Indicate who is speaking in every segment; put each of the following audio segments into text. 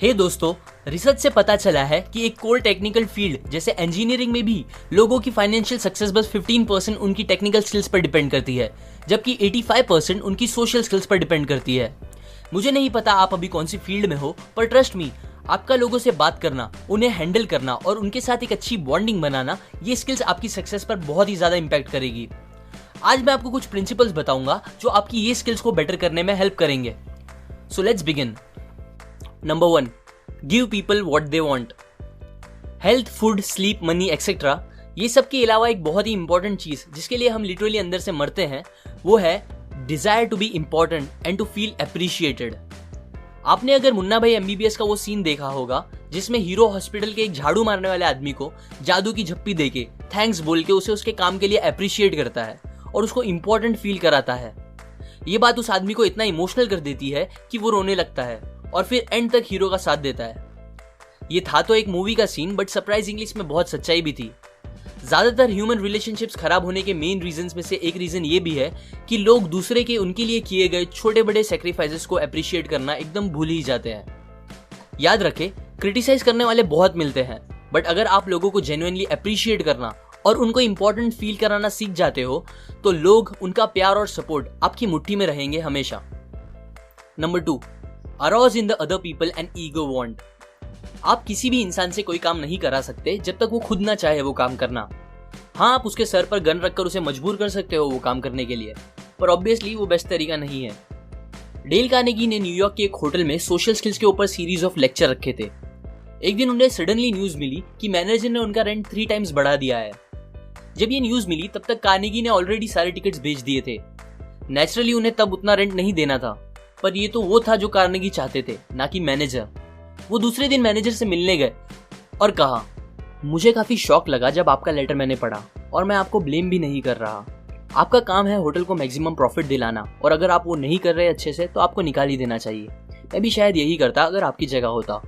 Speaker 1: हे दोस्तों, रिसर्च से पता चला है कि एक कोर टेक्निकल फील्ड जैसे इंजीनियरिंग में भी लोगों की फाइनेंशियल सक्सेस बस 15% उनकी टेक्निकल स्किल्स पर डिपेंड करती है, जबकि 85% उनकी सोशल स्किल्स पर डिपेंड करती है। मुझे नहीं पता आप अभी कौन सी फील्ड में हो, पर ट्रस्ट मी, आपका लोगों से बात करना, उन्हें हैंडल करना और उनके साथ एक अच्छी बॉन्डिंग बनाना, ये स्किल्स आपकी सक्सेस पर बहुत ही ज्यादा इंपैक्ट करेगी। आज मैं आपको कुछ प्रिंसिपल्स बताऊंगा जो आपकी ये स्किल्स को बेटर करने में हेल्प करेंगे। So let's begin. Number 1, give people what they want. Health, food, sleep, money etcetera, ये सब के अलावा एक बहुत ही इंपॉर्टेंट चीज जिसके लिए हम लिटरली अंदर से मरते हैं, वो है desire to be important and to feel appreciated. आपने अगर मुन्ना भाई MBBS का वो सीन देखा होगा जिसमें हीरो हॉस्पिटल के एक झाड़ू मारने वाले आदमी को जादू की झप्पी देके थैंक्स बोल के उसे उसके काम के लिए अप्रिशिएट करता है और उसको इंपॉर्टेंट फील कराता है। ये बात उस आदमी को इतना इमोशनल कर देती है कि वो रोने लगता है और फिर एंड तक हीरो का साथ देता है। ये था तो एक मूवी का सीन, बट सरप्राइजिंगली इसमें बहुत सच्चाई भी थी। ज्यादातर ह्यूमन रिलेशनशिप्स खराब होने के मेन रीजंस में से एक रीजन ये भी है कि लोग दूसरे के उनके लिए किए गए छोटे बड़े सेक्रीफाइसेस को अप्रिशिएट करना एकदम भूल ही जाते हैं। याद रखें, क्रिटिसाइज करने वाले बहुत मिलते हैं, बट अगर आप लोगों को जेन्युइनली अप्रिशिएट करना और उनको इंपॉर्टेंट फील कराना सीख जाते हो तो लोग, उनका प्यार और सपोर्ट आपकी मुट्ठी में रहेंगे हमेशा। Number 2, arouse in the other people and ego want. आप किसी भी इंसान से कोई काम नहीं करा सकते जब तक वो खुद ना चाहे वो काम करना। हाँ, आप उसके सर पर गन रखकर उसे मजबूर कर सकते हो वो काम करने के लिए, पर ऑब्वियसली वो बेस्ट तरीका नहीं है। डेल कार्नेगी ने न्यूयॉर्क के एक होटल में सोशल स्किल्स के ऊपर सीरीज ऑफ लेक्चर रखे थे। एक दिन उन्हें सडनली न्यूज मिली कि मैनेजर ने उनका रेंट 3 टाइम्स बढ़ा दिया है। जब ये न्यूज मिली तब तक कार्नेगी ने ऑलरेडी सारे टिकट्स बेच दिए थे। नेचुरली उन्हें तब उतना रेंट नहीं देना था, पर ये तो वो था जो कार्नेगी चाहते थे, ना कि मैनेजर। वो दूसरे दिन मैनेजर से मिलने गए और कहा, मुझे काफी शॉक लगा जब आपका लेटर मैंने पढ़ा, और मैं आपको ब्लेम भी नहीं कर रहा। आपका काम है होटल को मैक्सिमम प्रॉफिट दिलाना, और अगर आप वो नहीं कर रहे अच्छे से तो आपको निकाल ही देना चाहिए। मैं भी शायद यही करता अगर आपकी जगह होता।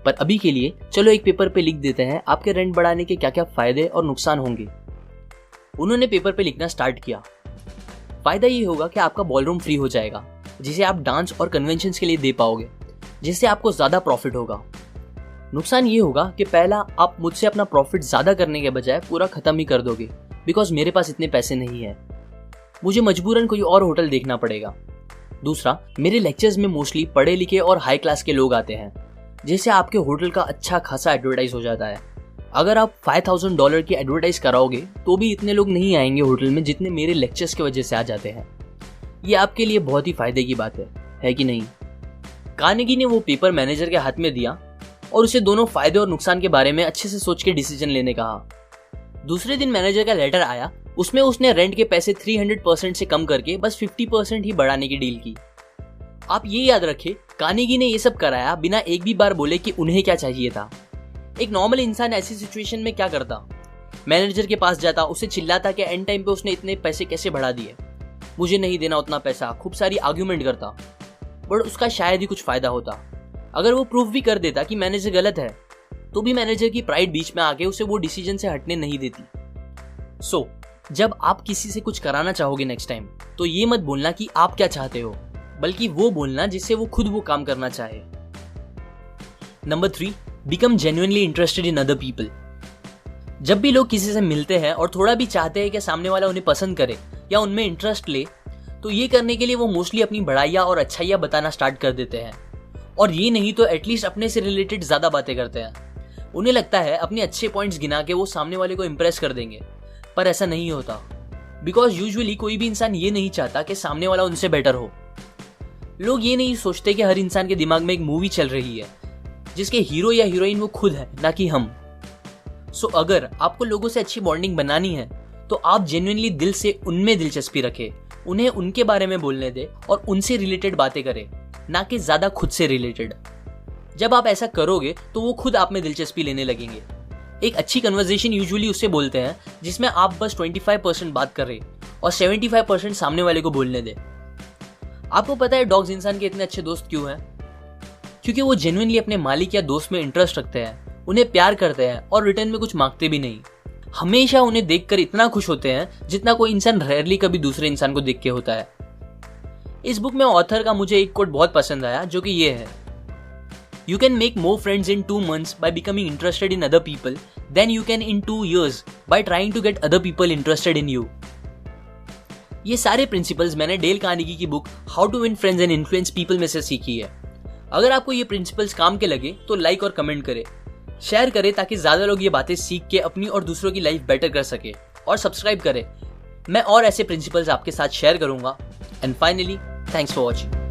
Speaker 1: पर अभी के लिए चलो एक पेपर पे लिख देते हैं आपके रेंट बढ़ाने के क्या क्या फायदे और नुकसान होंगे। उन्होंने पेपर पे लिखना स्टार्ट किया। फायदा ये होगा कि आपका बॉलरूम फ्री हो जाएगा, जिसे आप डांस और कन्वेंशंस के लिए दे पाओगे, जिससे आपको ज्यादा प्रॉफिट होगा। नुकसान ये होगा कि पहला, आप मुझसे अपना प्रॉफिट ज्यादा करने के बजाय पूरा खत्म ही कर दोगे, बिकॉज मेरे पास इतने पैसे नहीं है। मुझे मजबूरन कोई और होटल देखना पड़ेगा। दूसरा, मेरे लेक्चर्स में मोस्टली पढ़े लिखे और हाई क्लास के लोग आते हैं, जिससे आपके होटल का अच्छा खासा एडवर्टाइज हो जाता है। अगर आप $5000 की एडवर्टाइज कराओगे तो भी इतने लोग नहीं आएंगे होटल में जितने मेरे लेक्चर्स की वजह से आ जाते हैं। ये आपके लिए बहुत ही फायदे की बात है कि नहीं? कार्नेगी ने वो पेपर मैनेजर के हाथ में दिया और उसे दोनों फायदे और नुकसान के बारे में अच्छे से सोच के डिसीजन लेने कहा। दूसरे दिन मैनेजर का लेटर आया, उसमें उसने रेंट के पैसे 300% से कम करके बस 50% ही बढ़ाने की डील की। आप ये याद रखें, कार्नेगी ने ये सब कराया बिना एक भी बार बोले कि उन्हें क्या चाहिए था। एक नॉर्मल इंसान ऐसी सिचुएशन में क्या करता? मैनेजर के पास जाता, उसे चिल्लाता कि एंड टाइम पे उसने इतने पैसे कैसे बढ़ा दिए, मुझे नहीं देना उतना पैसा, खूब सारी आर्ग्यूमेंट करता। बट उसका शायद ही कुछ फायदा होता। अगर वो प्रूफ भी कर देता कि मैनेजर गलत है, तो भी मैनेजर की प्राइड बीच में आके उसे वो डिसीजन से हटने नहीं देती। सो जब आप किसी से कुछ कराना चाहोगे नेक्स्ट टाइम, तो ये मत बोलना कि आप क्या चाहते हो, बल्कि वो बोलना जिससे वो खुद वो काम करना चाहे। Number 3, become genuinely interested in other people. जब भी लोग किसी से मिलते हैं और थोड़ा भी चाहते हैं कि सामने वाला उन्हें पसंद करे या उनमें इंटरेस्ट ले, तो ये करने के लिए वो मोस्टली अपनी बड़ाइयाँ और अच्छाइयाँ बताना स्टार्ट कर देते हैं, और ये नहीं तो एटलीस्ट अपने से रिलेटेड ज्यादा बातें करते हैं। उन्हें लगता है अपने अच्छे पॉइंट्स गिना के वो सामने वाले को इंप्रेस कर देंगे, पर ऐसा नहीं होता, बिकॉज यूजुअली कोई भी इंसान ये नहीं चाहता कि सामने वाला उनसे बेटर हो। लोग ये नहीं सोचते कि हर इंसान के दिमाग में एक मूवी चल रही है जिसके हीरो या हीरोइन वो खुद है, ना कि हम। सो अगर आपको लोगों से अच्छी बॉन्डिंग बनानी है तो आप जेन्युइनली दिल से उनमें दिलचस्पी रखें, उन्हें उनके बारे में बोलने दें और उनसे रिलेटेड बातें करें, ना कि ज्यादा खुद से रिलेटेड। जब आप ऐसा करोगे तो वो खुद आप में दिलचस्पी लेने लगेंगे। एक अच्छी कन्वर्सेशन यूजुअली उसे बोलते हैं जिसमें आप बस 25% बात कर रहे और 75% सामने वाले को बोलने दें। आपको पता है डॉग्स इंसान के इतने अच्छे दोस्त क्यों हैं? क्योंकि वो जेन्युइनली अपने मालिक या दोस्त में इंटरेस्ट रखते हैं, उन्हें प्यार करते हैं और रिटर्न में कुछ मांगते भी नहीं। हमेशा उन्हें देखकर इतना खुश होते हैं जितना कोई इंसान रेयरली कभी दूसरे इंसान को देख के होता है। इस बुक में ऑथर का मुझे एक कोट बहुत पसंद आया, जो कि ये है, You can make more friends in 2 months by becoming interested in other people than you can in 2 years by trying to get other people interested in you. ये सारे प्रिंसिपल्स मैंने डेल कार्नेगी की book how to win friends and influence people में से सीखी है। अगर आपको ये प्रिंसिपल्स काम के लगे तो लाइक और कमेंट करें, शेयर करें ताकि ज्यादा लोग ये बातें सीख के अपनी और दूसरों की लाइफ बेटर कर सके, और सब्सक्राइब करें। मैं और ऐसे प्रिंसिपल्स आपके साथ शेयर करूंगा। And finally, thanks for watching.